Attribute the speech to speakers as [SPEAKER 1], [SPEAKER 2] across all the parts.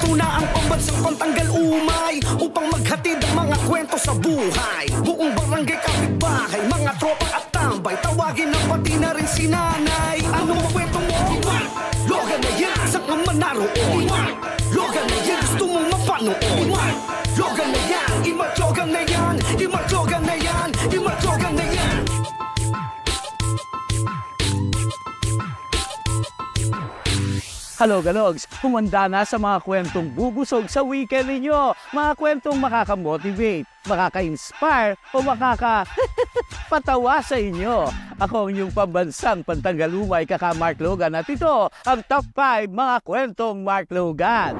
[SPEAKER 1] Ito na ang pambansang pantanggal umay upang maghatid ang mga kwento sa buhay. Buong barangay kapitbahay, mga tropa at tambay, tawagin na pati na rin si nanay. Anong kwento mo? Logan na yan, saan ka man naroon? Logan na yan, gusto mong mapanood? Logan na yan, imatlogan na yan, imatlogan na yan, imatlogan na yan.
[SPEAKER 2] Hello, Galogs! Humanda na sa mga kwentong bubusog sa weekend ninyo. Mga kwentong makaka-motivate, makaka-inspire o makaka-patawa sa inyo. Ako ang inyong pambansang pantanggalumay kaka Mark Logan at ito ang Top 5 mga kwentong Mark Logan.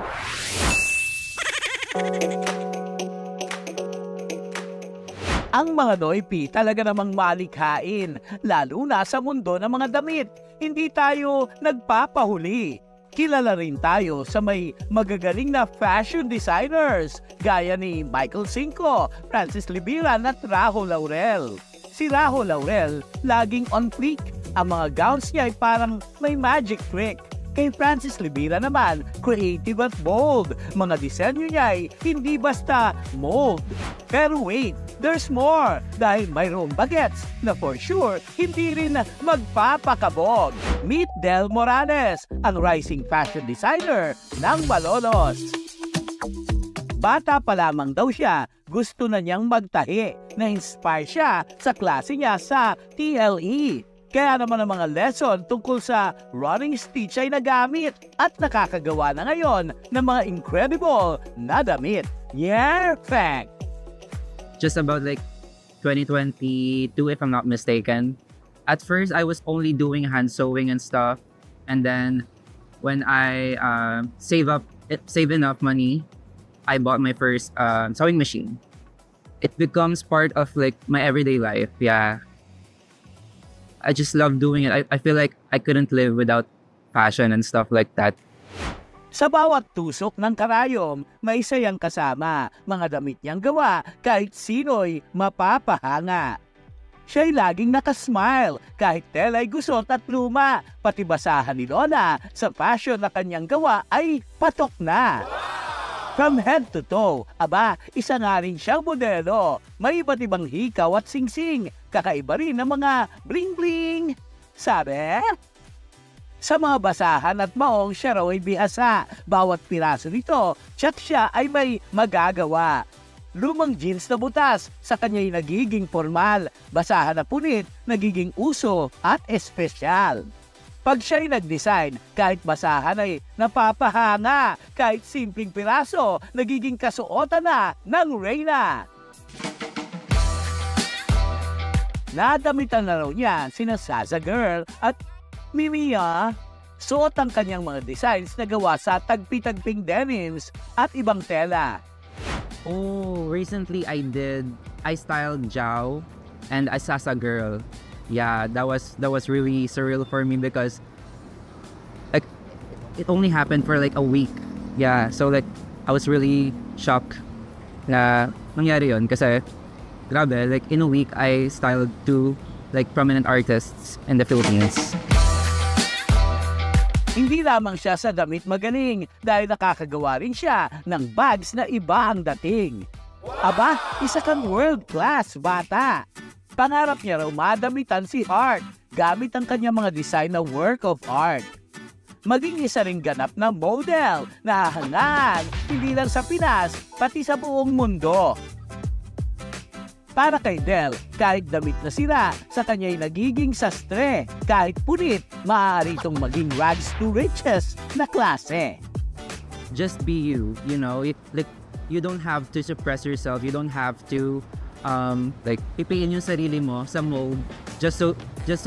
[SPEAKER 2] Ang mga Noipi talaga namang malikhain, lalo na sa mundo ng mga damit. Hindi tayo nagpapahuli. Kilala rin tayo sa may magagaling na fashion designers gaya ni Michael Cinco, Francis Libiran at Raho Laurel. Si Raho Laurel laging on fleek. Ang mga gowns niya ay parang may magic trick. Kay Francis Libiran naman, creative at bold. Mga disenyo niya ay hindi basta mold. Pero wait, there's more dahil mayroong bagets na for sure hindi rin magpapakabog. Meet Del Morales, ang rising fashion designer ng Malolos. Bata pa lamang daw siya, gusto na niyang magtahi. Na-inspire siya sa klase niya sa TLE. Kaya naman ang mga lesson tungkol sa running stitch ay nagamit at nakakagawa na ngayon ng mga incredible na damit. Yeah, fact!
[SPEAKER 3] Just about like 2022 if I'm not mistaken. At first, I was only doing hand sewing and stuff. And then when I save enough money, I bought my first sewing machine. It becomes part of like my everyday life. Yeah. I just love doing it. I feel like I couldn't live without fashion and stuff like that.
[SPEAKER 2] Sa bawat tusok ng karayom, may sayang kasama. Mga damit niyang gawa kahit sino'y mapapahanga. Siya'y laging nakasmile kahit tela'y gusot at luma. Pati basahan ni Lola sa fashion na kanyang gawa ay patok na. From head to toe, aba, isa nga rin siyang modelo. May iba't ibang hikaw at singsing. Kakaiba rin ng mga bling-bling. Sabi? Sa mga basahan at maong siya raw ay bihasa. Bawat piraso nito, tsak siya ay may magagawa. Lumang jeans na butas, sa kanya'y nagiging formal. Basahan na punit, nagiging uso at espesyal. Pag siya'y nag-design, kahit basahan ay napapahanga. Kahit simpleng piraso, nagiging kasuotan na ng reyna. Nadamitan na raw niya sina Saza Girl at Mimiya. Suot ang kanyang mga designs na gawa sa tagpi-tagping denims at ibang tela.
[SPEAKER 3] Oh, recently I styled Jao and a Sasa Girl. Yeah, that was really surreal for me because like it only happened for like a week. Yeah, so like I was really shocked na nangyari yun kasi grabe, like in a week I styled two like prominent artists in the Philippines.
[SPEAKER 2] Hindi lamang siya sa damit magaling dahil nakakagawa rin siya ng bags na iba ang dating. Aba, isa kang world-class bata. Pangarap niya raw madamitan si Hart gamit ang kanyang mga design na work of art. Maging isa ring ganap na model na hangad hindi lang sa Pinas pati sa buong mundo. Para kay Del, kahit damit na sira, sa kanya'y nagiging sastre. Kahit punit, maaari itong maging rags to riches na klase.
[SPEAKER 3] Just be you, you know? Like, you don't have to suppress yourself. You don't have to like pipiin yung sarili mo sa mold just so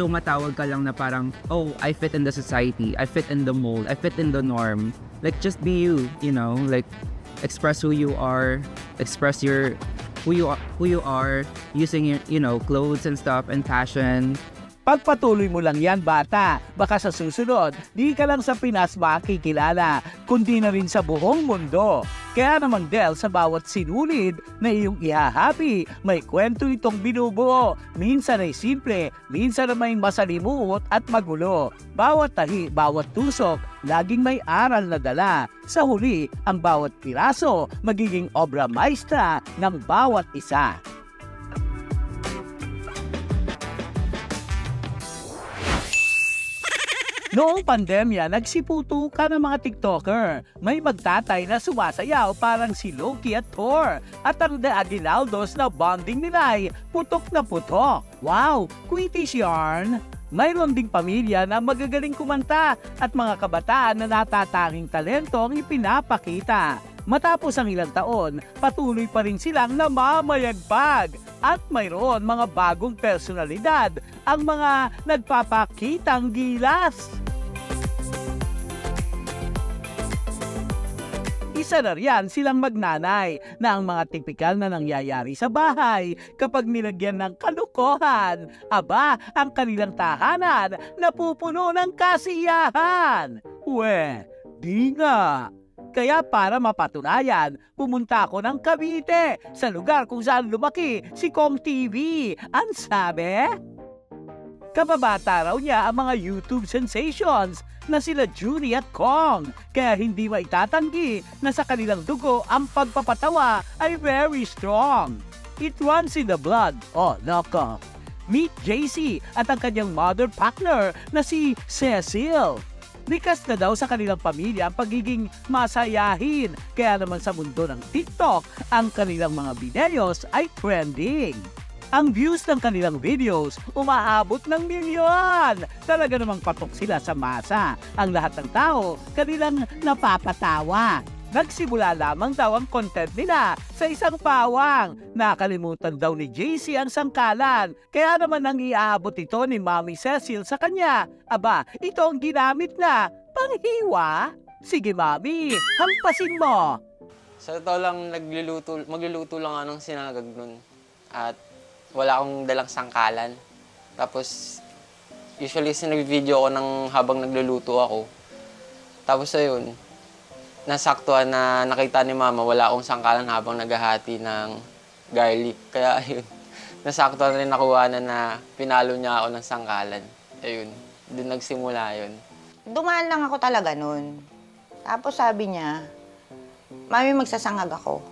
[SPEAKER 3] matawag ka lang na parang, oh, I fit in the society, I fit in the mold, I fit in the norm. Like, just be you, you know? Like, express who you are, express who you are using your, you know, clothes and stuff and fashion.
[SPEAKER 2] Pagpatuloy mo lang yan, bata. Baka sa susunod, di ka lang sa Pinas makikilala, kundi na rin sa buong mundo. Kaya naman Del, sa bawat sinulid na iyong ihahabi, may kwento itong binubuo. Minsan ay simple, minsan ay may masalimuot at magulo. Bawat tahi, bawat tusok, laging may aral na dala. Sa huli, ang bawat piraso magiging obra maestra ng bawat isa. Noong pandemya, nagsiputukan ng mga TikToker. May magtatay na sumasayaw parang si Loki at Thor. At ang The Aguinaldos na bonding nila ay putok na putok. Wow! Quittish yarn! Mayroon ding pamilya na magagaling kumanta at mga kabataan na natatanging talento ang ipinapakita. Matapos ang ilang taon, patuloy pa rin silang namamayagpag. At mayroon mga bagong personalidad, ang mga nagpapakitang gilas. Isa na riyan silang magnanay na ang mga tipikal na nangyayari sa bahay kapag nilagyan ng kalukuhan. Aba, ang kanilang tahanan napupuno ng kasiyahan. Di nga. Kaya para mapatunayan, pumunta ako ng Cavite sa lugar kung saan lumaki si Kong TV. Ang sabi? Kababata raw niya ang mga YouTube sensations na sila Junie at Kong. Kaya hindi maitatanggi na sa kanilang dugo ang pagpapatawa ay very strong. It runs in the blood. Oh, nako. Meet JC at ang kanyang mother partner na si Cecil. Likas na daw sa kanilang pamilya ang pagiging masayahin. Kaya naman sa mundo ng TikTok, ang kanilang mga videos ay trending. Ang views ng kanilang videos umaabot ng milyon. Talaga namang patok sila sa masa. Ang lahat ng tao kanilang napapatawa. Nagsimula lamang daw ang content nila sa isang pawang. Nakalimutan daw ni JC ang sangkalan. Kaya naman nang iaabot ito ni Mami Cecil sa kanya. Aba, ito ang ginamit na panghiwa. Sige Mami, hampasin mo.
[SPEAKER 4] Sa totoo lang, magluluto lang ako ng sinangag nun. At wala akong dalang sangkalan. Tapos, usually sinag-video ko habang nagluluto ako. Tapos ayun, nasaktuhan na nakita ni Mama, wala akong sangkalan habang naghahati ng garlic. Kaya ayun, nasaktuhan rin nakuha na pinalo niya ako ng sangkalan. Ayun, doon nagsimula yun.
[SPEAKER 5] Dumaan lang ako talaga nun. Tapos sabi niya, Mami, magsasangag ako.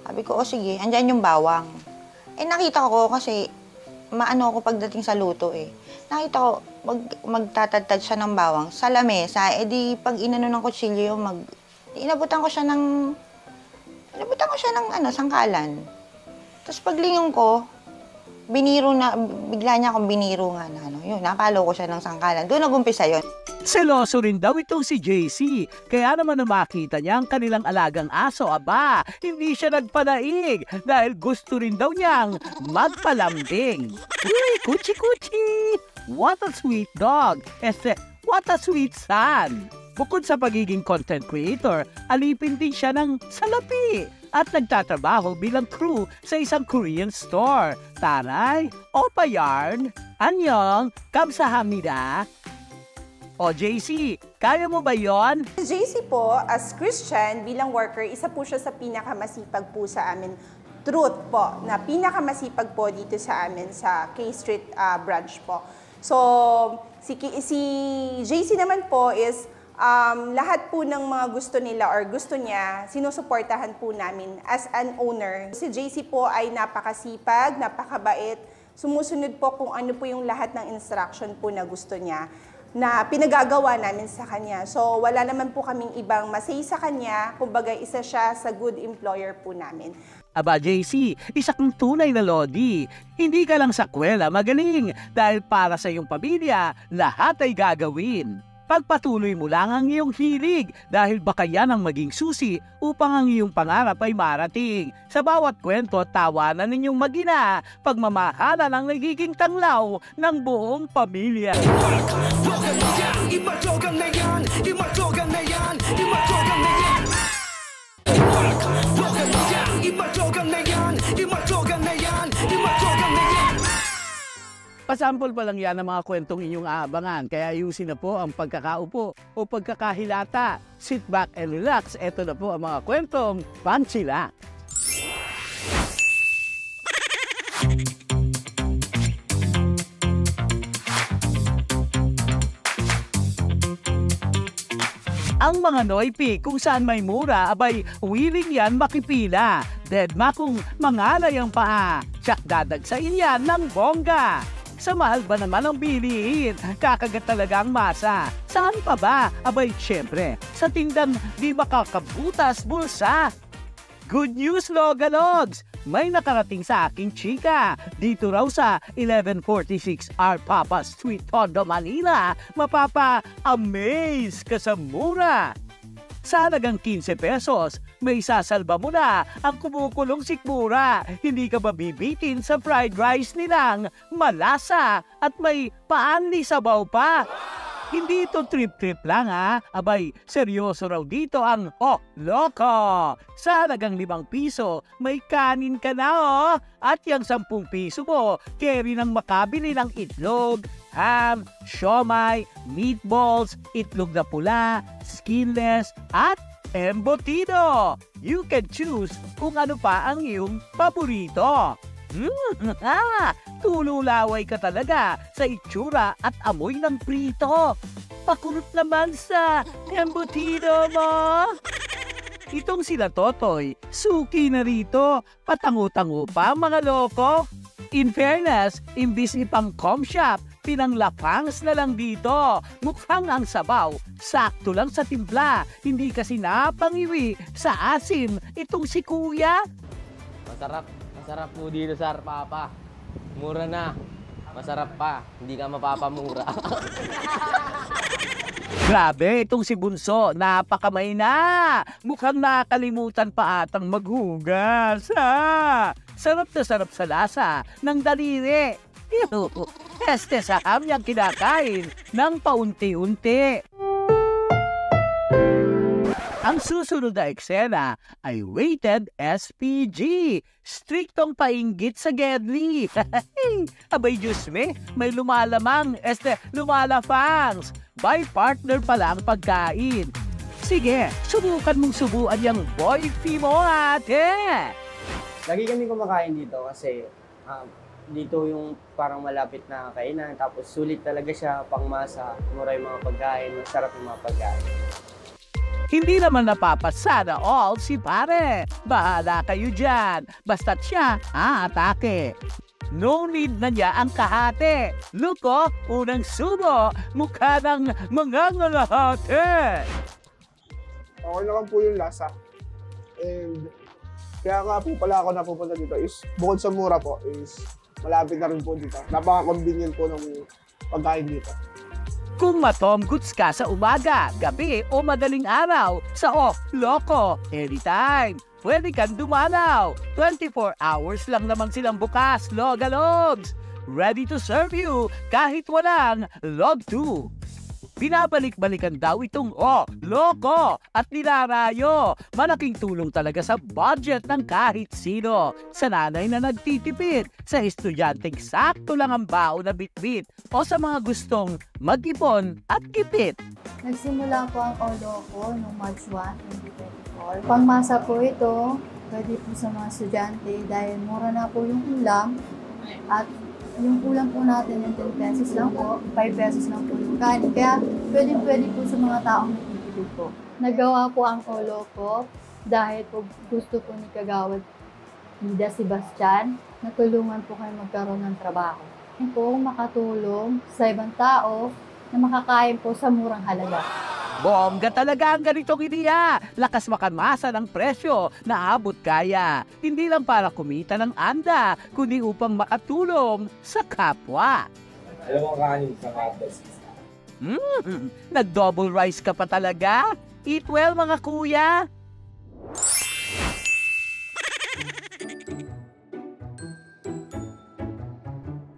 [SPEAKER 5] Sabi ko, o sige, andyan yung bawang. Nakita ko kasi maano ako pagdating sa luto eh. Nakita ko, magtatadtad siya ng bawang sa lamesa. Di pag inano ng kutsilyo, inabutan ko siya ng sangkalan. Tapos paglingon ko, bigla niya akong biniro nga na yun, napalo ko siya ng sangkalan. Doon nag-umpisa yun.
[SPEAKER 2] Seloso rin daw itong si JC. Kaya naman na makita niya ang kanilang alagang aso, aba, hindi siya nagpadaig dahil gusto rin daw niyang magpalambing. Uy, kuchi-kuchi! What a sweet dog! What a sweet son! Bukod sa pagiging content creator, alipin din siya ng salapi at nagtatrabaho bilang crew sa isang Korean store. Taray, Opa Yarn, Annyeong, Kamsahamnida. O JC, kaya mo ba yon?
[SPEAKER 6] JC po, as Christian, bilang worker, isa po siya sa pinakamasipag po sa amin. Truth po, na pinakamasipag po dito sa amin sa K Street branch po. So, si JC naman po is lahat po ng mga gusto nila or gusto niya, sinusuportahan po namin as an owner. Si JC po ay napakasipag, napakabait, sumusunod po kung ano po yung lahat ng instruction po na gusto niya na pinagagawa namin sa kanya. So, wala naman po kaming ibang masay sa kanya. Kumbaga, isa siya sa good employer po namin.
[SPEAKER 2] Aba, JC, isa kang tunay na lodi. Hindi ka lang sa kwela magaling dahil para sa iyong pamilya, lahat ay gagawin. Pagpatuloy mo lang ang iyong hilig dahil baka yan ang maging susi upang ang iyong pangarap ay marating. Sa bawat kwento at tawanan ninyong mag-ina, pagmamahala ng nagiging tanglaw ng buong pamilya.
[SPEAKER 1] Imatlogan na yan, imatlogan na yan, imatlogan na yan. Imatlogan na yan, imatlogan na yan, imatlogan na yan.
[SPEAKER 2] Sample pa lang yan ng mga kwentong inyong aabangan, kaya ayusin na po ang pagkakaupo o pagkakahilata. Sit back and relax, eto na po ang mga kwentong Panchila. Ang mga Noipi kung saan may mura, abay willing yan makipila. Deadma kung mangalay ang paa, tsak dadagsain yan ng bongga. Sa mahal ba naman ang bilihin? Kakagat talaga ang masa. Saan pa ba? Abay syempre, sa tindang di makakabutas bulsa. Good news, Logalogs! May nakarating sa aking chika. Dito raw sa 1146 R. Papa Street, Tondo, Manila. Mapapa-amaze ka sa mura. Sa halagang 15 pesos, may sasalba mo na ang kumukulong sikmura. Hindi ka mabibitin sa fried rice nilang malasa at may paanli sabaw pa. Hindi ito trip-trip lang ha. Abay, seryoso raw dito ang loko. Sa halagang 5 piso, may kanin ka na At yung 10 piso mo, carry ng makabili ng itlog, ham, siomay, meatballs, itlog na pula, skinless, at embutido. You can choose kung ano pa ang iyong paborito. Tululaway ka talaga sa itsura at amoy ng prito. Pakurot naman sa embutido mo. Itong sila Totoy, suki na rito. Patango-tango pa mga loko. In fairness, imbis ipang com shop, pinanglapangs na lang dito. Mukhang ang sabaw, sakto lang sa timpla. Hindi kasi napangiwi sa asim itong si Kuya.
[SPEAKER 7] Masarap po dito, Sir Papa. Mura na. Masarap pa. Hindi ka mapapamura.
[SPEAKER 2] Grabe, itong si Bunso, napakamay na. Mukhang nakalimutan pa atang maghugas. Sarap na sarap sa lasa ng daliri. Este sa amyang kinakain ng paunti-unti. Ang susunod na eksena ay Weighted SPG. Striktong painggit sa Gedli. Abay Diyos me, may lumalafangs. By partner pala ang pagkain. Sige, subukan mong subuan yung boyfie mo ate.
[SPEAKER 8] Lagi kami kumakain dito kasi dito yung parang malapit na kainan. Tapos sulit talaga siya, pangmasa, mura yung mga pagkain, masarap yung mga pagkain.
[SPEAKER 2] Hindi naman napapasada all si pare. Bahala kayo dyan. Basta't siya atake. No need na niya ang kahate. Look unang subo. Mukha ng mga ngalahate.
[SPEAKER 9] Okay naman po yung lasa. And kaya nga po pala ako napupunta dito is bukod sa mura po is malapit na rin po dito. Napaka-convenient po ng pagkain dito.
[SPEAKER 2] Kung matomguts ka sa umaga, gabi o madaling araw sa loko, anytime. Pwede kang dumalaw. 24 hours lang naman silang bukas, Logalogs. Ready to serve you kahit walang log 2. Binabalik-balikan daw itong loko at nilarayo. Malaking tulong talaga sa budget ng kahit sino. Sa nanay na nagtitipid, sa estudyanteng sakto lang ang baon na bitbit o sa mga gustong mag-ipon at kipit.
[SPEAKER 10] Nagsimula po ang loko noong March 1, 2024. Pangmasa po ito, pwede po sa mga estudyante dahil mura na po yung ulam at yung ulam po natin yung 10 pesos lang po, 5 pesos lang po yung kanin. Kaya pwede po sa mga taong nagtitipid po. Nagawa po ang loko dahil po gusto po ni Kagawad Ida Sebastian na tulungan po kayo magkaroon ng trabaho. Yan po makatulong sa ibang tao na makakain po sa murang halaga.
[SPEAKER 2] Bongga talaga ang ganitong ideya. Lakas makamasa ng presyo na abot kaya. Hindi lang para kumita ng anda, kundi upang makatulong sa kapwa.
[SPEAKER 8] Alam mo kanin sa katos.
[SPEAKER 2] Nag-double rice ka pa talaga? Eat well mga kuya.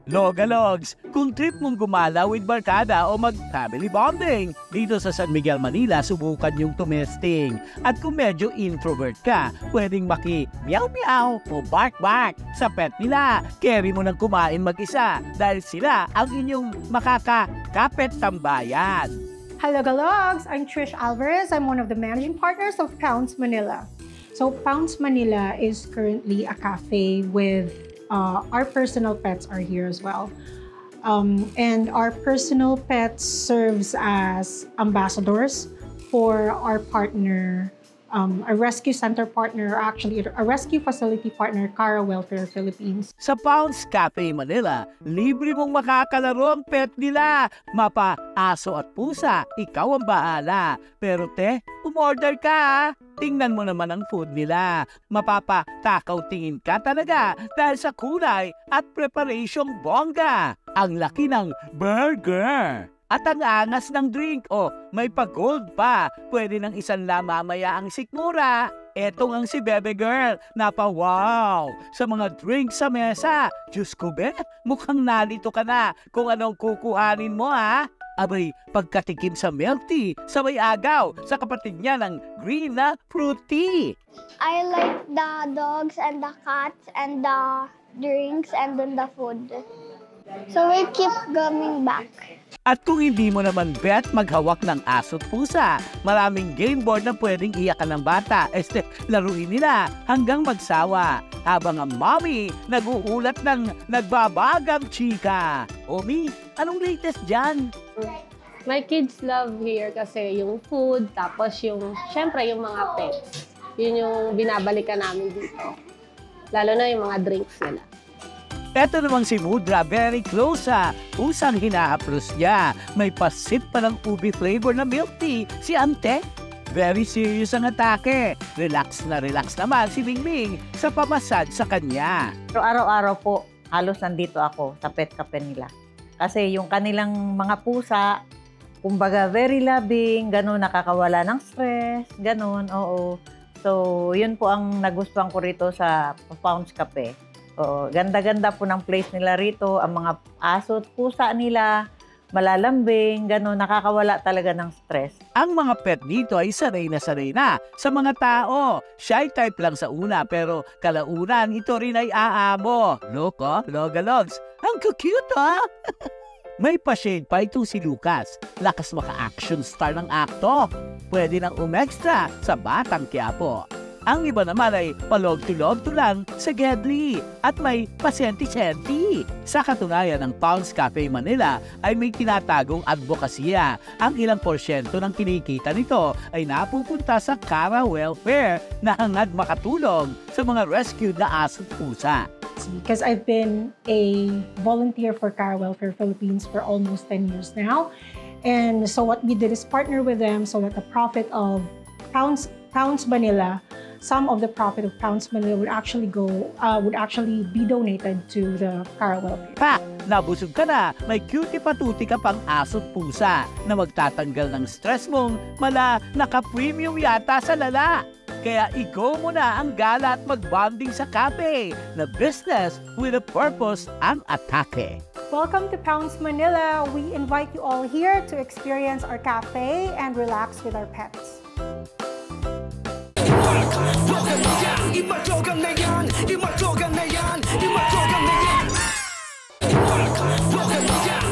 [SPEAKER 2] Logalogs, kung trip mong gumala with barkada o mag-family bonding, dito sa San Miguel, Manila, subukan yung tumesting. At kung medyo introvert ka, pwedeng maki-meow-meow o bark-bark sa pet nila. Carry mo nang kumain mag-isa dahil sila ang inyong makakakapet tambayan.
[SPEAKER 11] Hello, Galogs! I'm Trish Alvarez. I'm one of the managing partners of Pounds Manila. So Pounds Manila is currently a cafe with our personal pets are here as well. And our personal pets serves as ambassadors for our partner, a rescue center partner, actually a rescue facility partner, Cara Welfare Philippines.
[SPEAKER 2] Sa Pounds Cafe Manila, libre mong makakalaro ang pet nila. Mapa, aso at pusa, ikaw ang bahala. Pero umorder ka. Tingnan mo naman ang food nila. Mapapatakaw tingin ka talaga dahil sa kulay at preparasyong bongga. Ang laki ng burger. At ang angas ng drink. May pa-gold pa. Pwede ng isang mamaya ang sikmura. Etong ang si Bebe Girl. Napa-wow! Sa mga drinks sa mesa. Diyos ko, mukhang nalito ka na kung anong kukuhanin mo, ha? Abay, pagkatikim sa milk tea, sabay agaw sa kapatid niya ng green na fruit tea.
[SPEAKER 12] I like the dogs and the cats and the drinks and then the food. So we keep coming back.
[SPEAKER 2] At kung hindi mo naman bet maghawak ng aso't pusa, maraming game board na pwedeng iyakan ng bata. Laruin nila hanggang magsawa. Habang ang mommy naguulat ng nagbabagang chika. Omi, anong latest dyan?
[SPEAKER 13] My kids love here kasi yung food, tapos syempre yung mga pets. Yun yung binabalikan namin dito. Lalo na yung mga drinks nila.
[SPEAKER 2] Eto namang si Mudra, very close sa pusang hina-approach niya. May pasit pa ng ubi flavor na milk tea, si Ante. Very serious ang atake. Relax naman si Bingbing sa pamasad sa kanya.
[SPEAKER 14] Pero araw-araw po, halos nandito ako sa pet cafe nila. Kasi yung kanilang mga pusa, kumbaga very loving, ganun, nakakawala ng stress, ganun, oo. So, yun po ang nagustuhan ko rito sa Pounds Cafe. Oo, ganda-ganda po ng place nila rito, ang mga aso at pusa nila, malalambing, gano'n, nakakawala talaga ng stress.
[SPEAKER 2] Ang mga pet dito ay sanay na sa mga tao. Shy type lang sa una pero kalaunan ito rin ay aamo. Logalogs, ang cute ha? May pa-shade pa itong si Lucas. Lakas maka-action star ng akto. Pwede nang umextra sa Batang Quiapo. Ang iba naman ay palog-tulog lang sa Gedli at may pasenti-senti. Sa katunayan ng Pounds Cafe Manila ay may tinatagong advokasya. Ang ilang porsyento ng kinikita nito ay napupunta sa Cara Welfare na hangad makatulong sa mga rescued na aso at pusa.
[SPEAKER 11] Because I've been a volunteer for Cara Welfare Philippines for almost 10 years now. And so what we did is partner with them so that the profit of Pounds Manila, some of the profit of Pounds Manila would actually be donated to the Cara Welfare.
[SPEAKER 2] Nabusog ka na, may cutie patuti ka pang aso't pusa na magtatanggal ng stress mong naka-premium yata sa lala. Kaya i-go mo na ang gala at mag-bonding sa cafe na business with a purpose ang atake.
[SPEAKER 11] Welcome to Pounds Manila. We invite you all here to experience our cafe and relax with our pets.
[SPEAKER 1] Imadyogan na yan, imadyogan na yan, imadyogan na yan.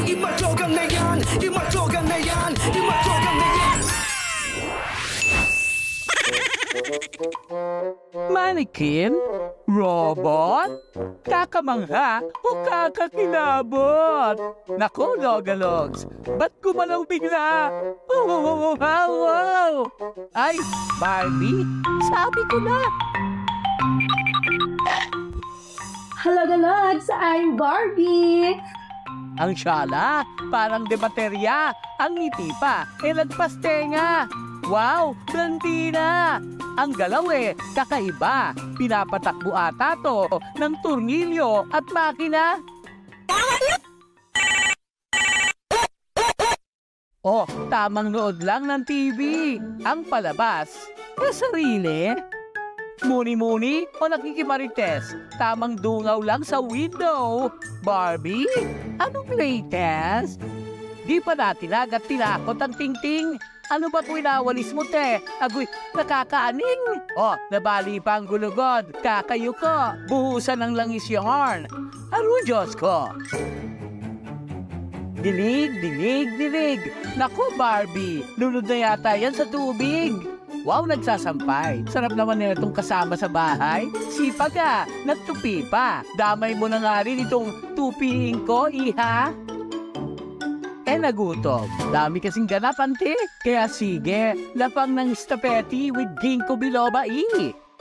[SPEAKER 1] Imadyogan na yan, imadyogan na yan, imadyogan na yan.
[SPEAKER 2] Mannequin? Robot? Kakamangha o kakakilabot? Naku, Logalogs, ba't gumalaw bigla? Wow! Ay, Barbie, sabi ko na.
[SPEAKER 15] Hello, Galogs! I'm Barbie!
[SPEAKER 2] Ang syala, parang de baterya. Ang ngiti pa, nagpastenga. Wow, Blandina! Ang galaw kakaiba. Pinapatakbo ata to ng turnilyo at makina. Tamang nood lang ng TV. Ang palabas, sarili. Muni-muni o nakikimarites? Tamang dungaw lang sa window. Barbie, anong latest? Di pa natin agad tinakot ang tingting. Ano ba kung inawalis mo, te? Agoy, nakakaaning. Oh, nabali pa ang gulugod. Kakayo ko. Buhusan ng langis yarn. Diyos ko. Dilig, dilig, dilig. Naku, Barbie. Lulod na yata yan sa tubig. Wow, nagsasampay. Sarap naman nila itong kasama sa bahay. Sipag ah, nagtupi pa. Damay mo na nga rin itong tupiing ko, iha. Nagutom. Dami kasing ganap, ante. Kaya sige, lapang ng stapeti with ginkgo biloba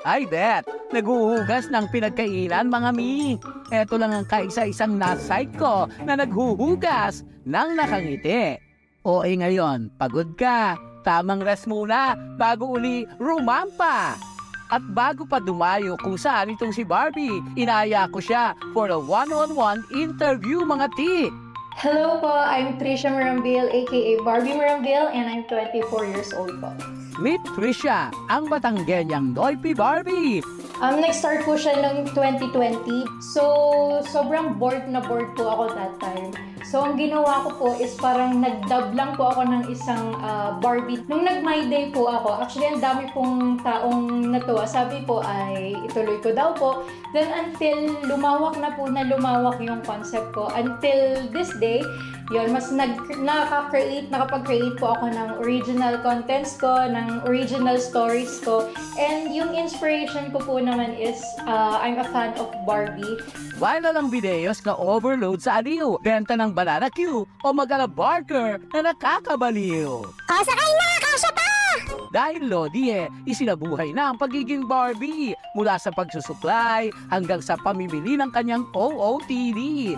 [SPEAKER 2] I bet, naghuhugas ng pinagkainan, mga mi. Eto lang ang kaisa-isang nasite ko na naghuhugas ng nakangiti. O ngayon, pagod ka. Tamang rest muna bago uli rumampa. At bago pa dumayo kung saan itong si Barbie, inaya ko siya for a one-on-one interview, mga ti.
[SPEAKER 16] Hello po, I'm Trisha Marambil, aka Barbie Marambil, and I'm 24 years old po.
[SPEAKER 2] Meet Trisha, ang Batanggenyang Noypi Barbie.
[SPEAKER 16] Nag-start po siya noong 2020. So, sobrang bored na bored po ako that time. So, ang ginawa ko po is parang nag-dub lang po ako ng isang Barbie. Nung nag-My Day po ako, actually ang dami pong taong natuwa. Sabi po ay ituloy ko daw po. Then until lumawak na po na lumawak yung concept ko. Until this day, yun, mas nakapag-create po ako ng original contents ko, ng original stories ko. And yung inspiration ko po naman is, I'm a fan of Barbie.
[SPEAKER 2] Viral ang videos na overload sa aliw, benta ng banana Q o magala barker na nakakabaliw.
[SPEAKER 12] Kasakay na! Kasya pa!
[SPEAKER 2] Dahil Lodi isinabuhay na ang pagiging Barbie mula sa pagsusupply hanggang sa pamimili ng kanyang OOTD.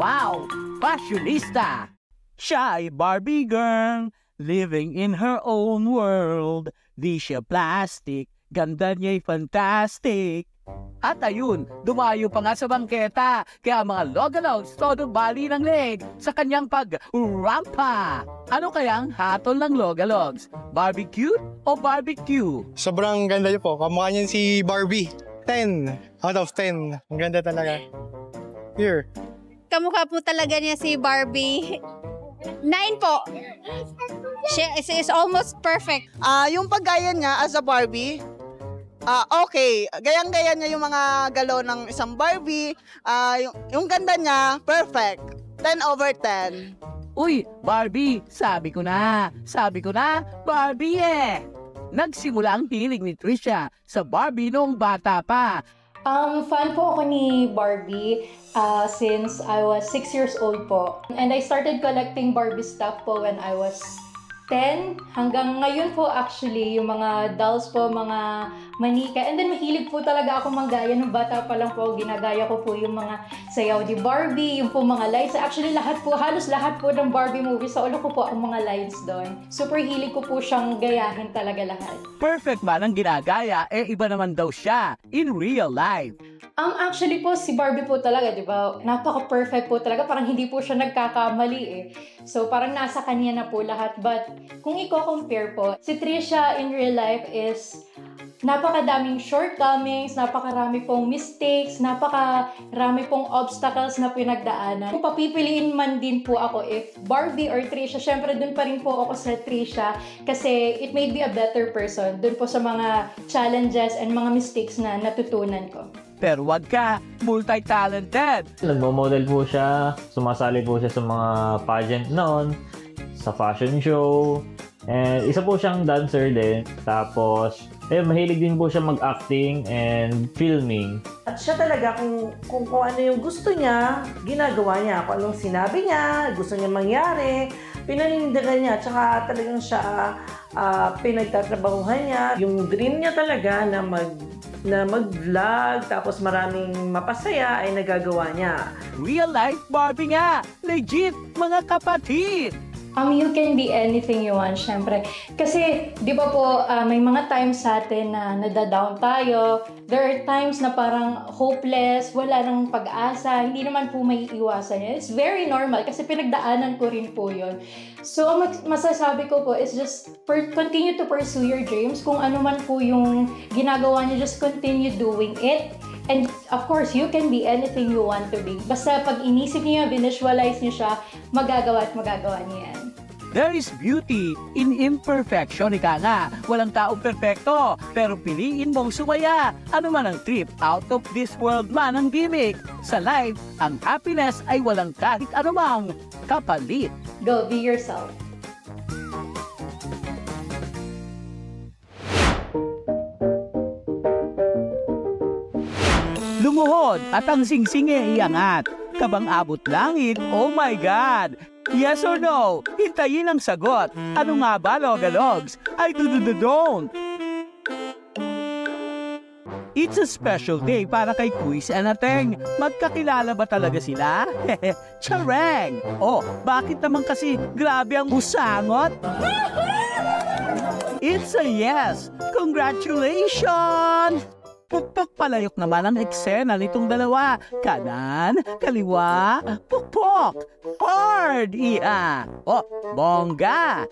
[SPEAKER 2] Wow! Fashionista! Siya ay Barbie girl, living in her own world. Di siya plastic, ganda niya'y fantastic. At ayun, dumayo pa nga sa bangketa, kaya mga logalogs todo bali ng leg sa kanyang pag-rampa. Ano kaya ang hatol ng logalogs? Barbecue o barbecue?
[SPEAKER 17] Sobrang ganda niyo po, kamukha niyan si Barbie. 10 out of 10. Ang ganda talaga. Here.
[SPEAKER 18] Kamukha po talaga niya si Barbie. 9 po. She is almost perfect.
[SPEAKER 19] Yung paggaya niya as a Barbie, okay. Gayang-gaya niya yung mga galaw ng isang Barbie. Yung ganda niya, perfect. 10 over 10.
[SPEAKER 2] Uy, Barbie, sabi ko na, Barbie Nagsimula ang hilig ni Trisha sa Barbie noong bata pa.
[SPEAKER 16] Fan po ako ni Barbie since I was 6 years old po. And I started collecting Barbie stuff po when I was 10. Hanggang ngayon po actually, yung mga dolls po, mga manika. And then mahilig po talaga ako manggaya. Nung bata pa lang po, ginagaya ko po yung mga sayaw ni Barbie, yung po mga lines. Actually lahat po, halos lahat po ng Barbie movies, sa ulo ko po ang mga lines doon. Super hilig ko po siyang gayahin talaga lahat.
[SPEAKER 2] Perfect man ang ginagaya, iba naman daw siya in real life.
[SPEAKER 16] Actually po, si Barbie po talaga, di ba? Napaka-perfect po talaga. Parang hindi po siya nagkakamali So, parang nasa kanya na po lahat. But, kung i-compare po, si Trisha in real life is napakadaming shortcomings, napakarami pong mistakes, napakarami pong obstacles na pinagdaanan. Kung papipiliin man din po ako if Barbie or Trisha, syempre dun pa rin po ako sa Trisha kasi it made me a better person dun po sa mga challenges and mga mistakes na natutunan ko.
[SPEAKER 2] Pero wag ka, multi-talented.
[SPEAKER 20] Nagmo-model po siya, sumasali po siya sa mga pageant noon, sa fashion show, and isa po siyang dancer din. Tapos, mahilig din po siya mag-acting and filming.
[SPEAKER 21] At siya talaga, kung ano yung gusto niya, ginagawa niya. Kung anong sinabi niya, gusto niya mangyari, pinanindigan niya. Tsaka talagang siya pinagtatrabahuhan niya. Yung dream niya talaga na mag-vlog, tapos maraming mapasaya ay nagagawa niya.
[SPEAKER 2] Real life Barbie nga! Legit, mga kapatid!
[SPEAKER 16] You can be anything you want, syempre. Kasi, di ba po, may mga times sa atin na nadadown tayo. There are times na parang hopeless, wala nang pag-asa, hindi naman po may iwasan yun. It's very normal kasi pinagdaanan ko rin po yun. So, masasabi ko po is just continue to pursue your dreams. Kung ano man po yung ginagawa niyo, just continue doing it. And of course, you can be anything you want to be. Basta pag inisip niyo, visualize niyo siya, magagawa at magagawa niyo yan.
[SPEAKER 2] There is beauty in imperfection, ika nga. Walang taong perfecto, pero piliin mong sumaya. Ano man ang trip, out of this world man ang gimmick. Sa life, ang happiness ay walang kahit anumang kapalit.
[SPEAKER 16] Go, be yourself.
[SPEAKER 2] Lumuhod at ang singsing iangat. Kabang abot langit, oh my God! Yes or no? Hintayin ang sagot. Ano nga ba, Logalogs? I don't. It's a special day para kay Kuis and Ateng. Magkakilala ba talaga sila? Charang! Oh, bakit naman kasi grabe ang busangot? It's a yes! Congratulations! Pukpok palayok naman ang eksena nitong dalawa. Kanan, kaliwa, pukpok. Hard, iha. Oh, bongga.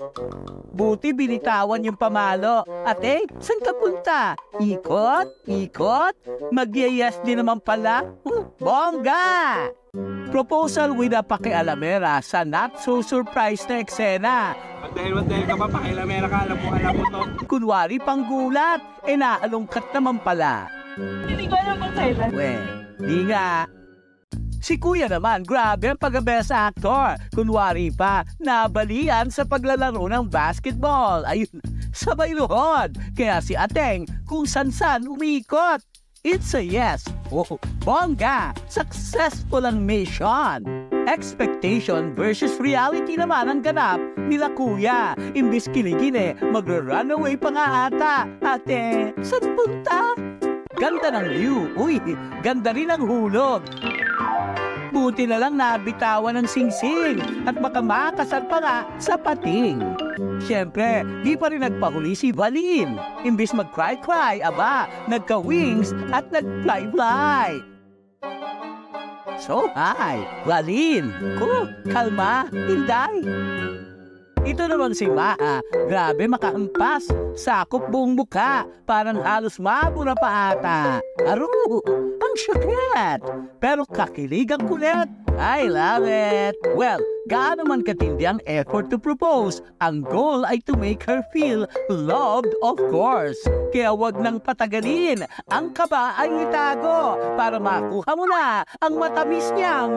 [SPEAKER 2] Buti binitawan yung pamalo. Ate, saan ka punta? Ikot, ikot. Magyayas din naman pala. Bongga! Proposal with a pakialamera sa not-so-surprised na eksena.
[SPEAKER 3] Dahil ka ba, pakialamera ka, alam mo to.
[SPEAKER 2] Kunwari pang gulat, naalungkat naman pala.
[SPEAKER 3] Hindi ko alam kung kailan.
[SPEAKER 2] Di nga. Si Kuya naman, grabe ang pag-best actor. Kunwari pa, nabalian sa paglalaro ng basketball. Ayun, sabay luhod. Kaya si Ateng, kung san-san umikot. It's a yes. Oh, bongga! Successful ang mission! Expectation versus reality naman ang ganap nila Kuya. Imbis kiligin magra-runaway pa nga ata. Ate, saan punta? Ganda ng view. Uy, ganda rin ang hulog. Buti na lang nabitawan ng singsing at baka makasal pa nga sa pating. Siyempre, di pa rin nagpahuli si Valin. Imbis mag-cry-cry, aba, nagka-wings at nag-fly-fly. So, hi, Valin. Kalma, Inday. Ito naman si Maa. Grabe makahampas. Sakop buong mukha. Parang halos mabura pa ata. Aro, ang syuket. Pero kakilig ang kulit. I love it. Well, gaano man katindi ang effort to propose, ang goal ay to make her feel loved, of course. Kaya wag nang patagalin. Ang kaba ay itago para makuha mo na ang matamis niyang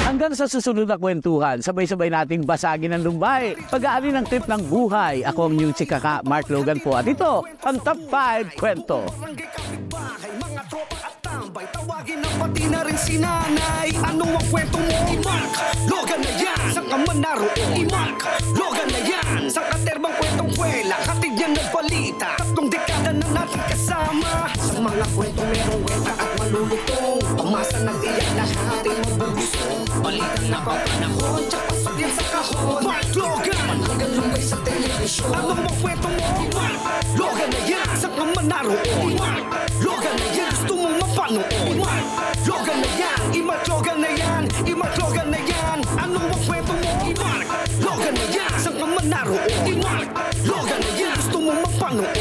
[SPEAKER 2] Hanggang sa susunod na kwentuhan, sabay-sabay nating basagin ang lumbay. Pag-aari ng trip ng buhay. Ako ang inyong chikaka, Mark Logan po. At ito, ang Top 5 Kwento.
[SPEAKER 1] Tawagin na pati na rin si nanay. Ano ang kwento mo? I-Mark Logan na yan. Saan ka man naroon? I-Mark Logan na yan. Sa katerbang kwentong kwela, hatid yan ng balita. 3 dekada na natin kasama. Sa mga kwentong merong weta at malulutong. Pumasa ng tiyak lahat ay mabubusong. Balita na papanahon, tsak pasok yan sa kahon. Mark Logan, hanggang lumbay sa telebisyon. Ano ang kwento mo? I-Mark Logan na yan. Saan ka man naroon? I-Mark Logan na yan. Gusto mong mapanood? I-Mark Logan na yan. I-Mark Logan na yan. I-Mark Logan na yan. Ano ang kwento mo? I-Mark Logan na yan. Saan ka man naroon? I-Mark Logan na yan. Gusto mong mapanood?